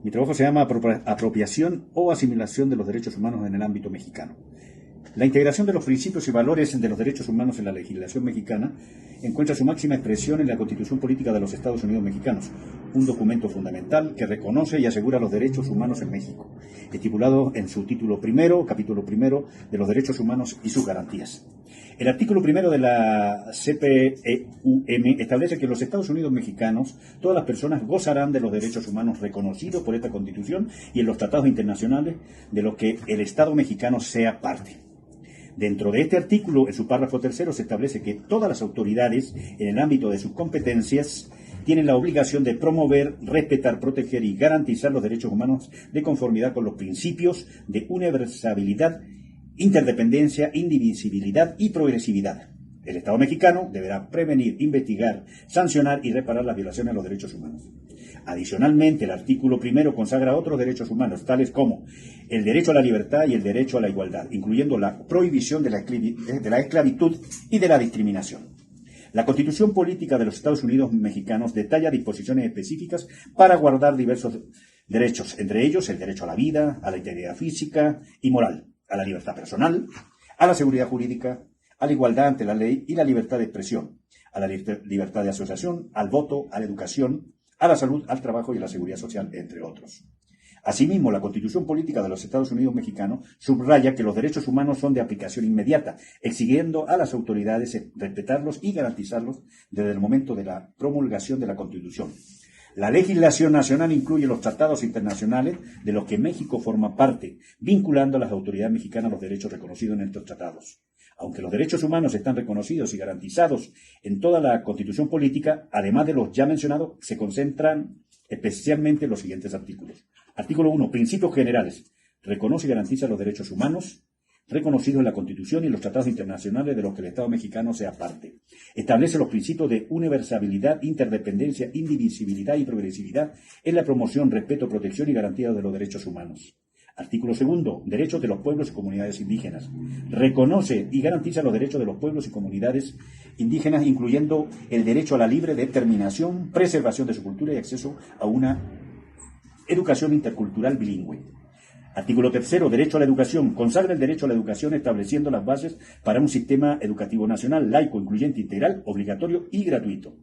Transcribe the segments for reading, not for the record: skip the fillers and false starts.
Mi trabajo se llama Apropiación o asimilación de los derechos humanos en el ámbito mexicano. La integración de los principios y valores de los derechos humanos en la legislación mexicana encuentra su máxima expresión en la Constitución Política de los Estados Unidos Mexicanos, un documento fundamental que reconoce y asegura los derechos humanos en México, estipulado en su título primero, capítulo primero, de los derechos humanos y sus garantías. El artículo primero de la CPEUM establece que en los Estados Unidos mexicanos todas las personas gozarán de los derechos humanos reconocidos por esta Constitución y en los tratados internacionales de los que el Estado mexicano sea parte. Dentro de este artículo, en su párrafo tercero, se establece que todas las autoridades, en el ámbito de sus competencias, tienen la obligación de promover, respetar, proteger y garantizar los derechos humanos de conformidad con los principios de universalidad, interdependencia, indivisibilidad y progresividad. El Estado mexicano deberá prevenir, investigar, sancionar y reparar las violaciones a los derechos humanos. Adicionalmente, el artículo primero consagra otros derechos humanos, tales como el derecho a la libertad y el derecho a la igualdad, incluyendo la prohibición de la esclavitud y de la discriminación. La Constitución Política de los Estados Unidos Mexicanos detalla disposiciones específicas para guardar diversos derechos, entre ellos el derecho a la vida, a la integridad física y moral, a la libertad personal, a la seguridad jurídica, a la igualdad ante la ley y la libertad de expresión, a la libertad de asociación, al voto, a la educación, a la salud, al trabajo y a la seguridad social, entre otros. Asimismo, la Constitución Política de los Estados Unidos Mexicanos subraya que los derechos humanos son de aplicación inmediata, exigiendo a las autoridades respetarlos y garantizarlos desde el momento de la promulgación de la Constitución. La legislación nacional incluye los tratados internacionales de los que México forma parte, vinculando a las autoridades mexicanas los derechos reconocidos en estos tratados. Aunque los derechos humanos están reconocidos y garantizados en toda la Constitución Política, además de los ya mencionados, se concentran especialmente en los siguientes artículos. Artículo 1. Principios generales. Reconoce y garantiza los derechos humanos reconocidos en la Constitución y en los tratados internacionales de los que el Estado mexicano sea parte. Establece los principios de universalidad, interdependencia, indivisibilidad y progresividad en la promoción, respeto, protección y garantía de los derechos humanos. Artículo 2. Derechos de los pueblos y comunidades indígenas. Reconoce y garantiza los derechos de los pueblos y comunidades indígenas, incluyendo el derecho a la libre determinación, preservación de su cultura y acceso a una educación intercultural bilingüe. Artículo 3. Derecho a la educación. Consagra el derecho a la educación estableciendo las bases para un sistema educativo nacional, laico, incluyente, integral, obligatorio y gratuito.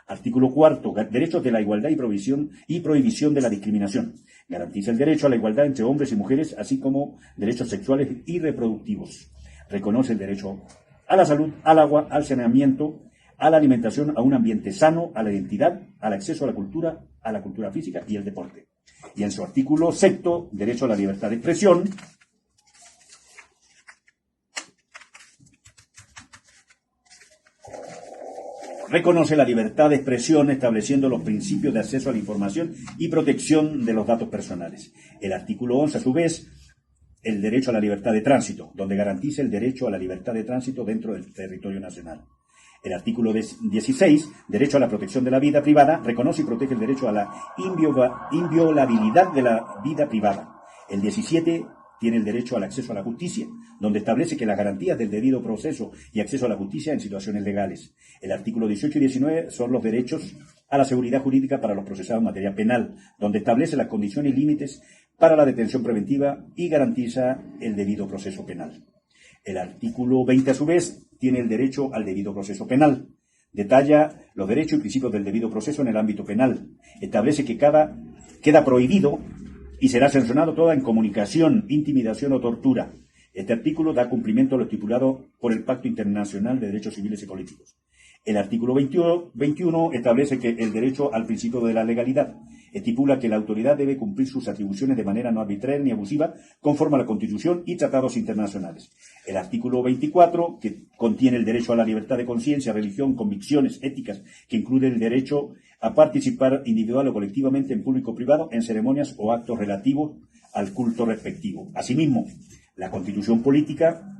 Artículo 4. Derechos de la igualdad y prohibición de la discriminación. Garantiza el derecho a la igualdad entre hombres y mujeres, así como derechos sexuales y reproductivos. Reconoce el derecho a la salud, al agua, al saneamiento, a la alimentación, a un ambiente sano, a la identidad, al acceso a la cultura física y el deporte. Y en su artículo 6, derecho a la libertad de expresión, reconoce la libertad de expresión estableciendo los principios de acceso a la información y protección de los datos personales. El artículo 11, a su vez, el derecho a la libertad de tránsito, donde garantiza el derecho a la libertad de tránsito dentro del territorio nacional. El artículo 16, derecho a la protección de la vida privada, reconoce y protege el derecho a la inviolabilidad de la vida privada. El 17 tiene el derecho al acceso a la justicia, donde establece que las garantías del debido proceso y acceso a la justicia en situaciones legales. El artículo 18 y 19 son los derechos a la seguridad jurídica para los procesados en materia penal, donde establece las condiciones y límites para la detención preventiva y garantiza el debido proceso penal. El artículo 20, a su vez, tiene el derecho al debido proceso penal. Detalla los derechos y principios del debido proceso en el ámbito penal. Establece que queda prohibido y será sancionado toda incomunicación, intimidación o tortura. Este artículo da cumplimiento a lo estipulado por el Pacto Internacional de Derechos Civiles y Políticos. El artículo 21 establece que el derecho al principio de la legalidad. Estipula que la autoridad debe cumplir sus atribuciones de manera no arbitraria ni abusiva, conforme a la Constitución y tratados internacionales. El artículo 24, que contiene el derecho a la libertad de conciencia, religión, convicciones éticas, que incluye el derecho a participar individual o colectivamente en público o privado en ceremonias o actos relativos al culto respectivo. Asimismo, la Constitución Política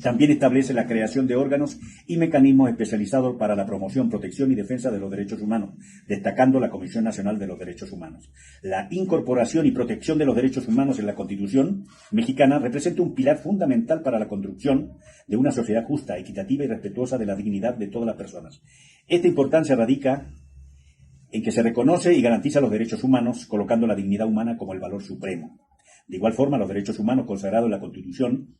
también establece la creación de órganos y mecanismos especializados para la promoción, protección y defensa de los derechos humanos, destacando la Comisión Nacional de los Derechos Humanos. La incorporación y protección de los derechos humanos en la Constitución mexicana representa un pilar fundamental para la construcción de una sociedad justa, equitativa y respetuosa de la dignidad de todas las personas. Esta importancia radica en que se reconoce y garantiza los derechos humanos, colocando la dignidad humana como el valor supremo. De igual forma, los derechos humanos consagrados en la Constitución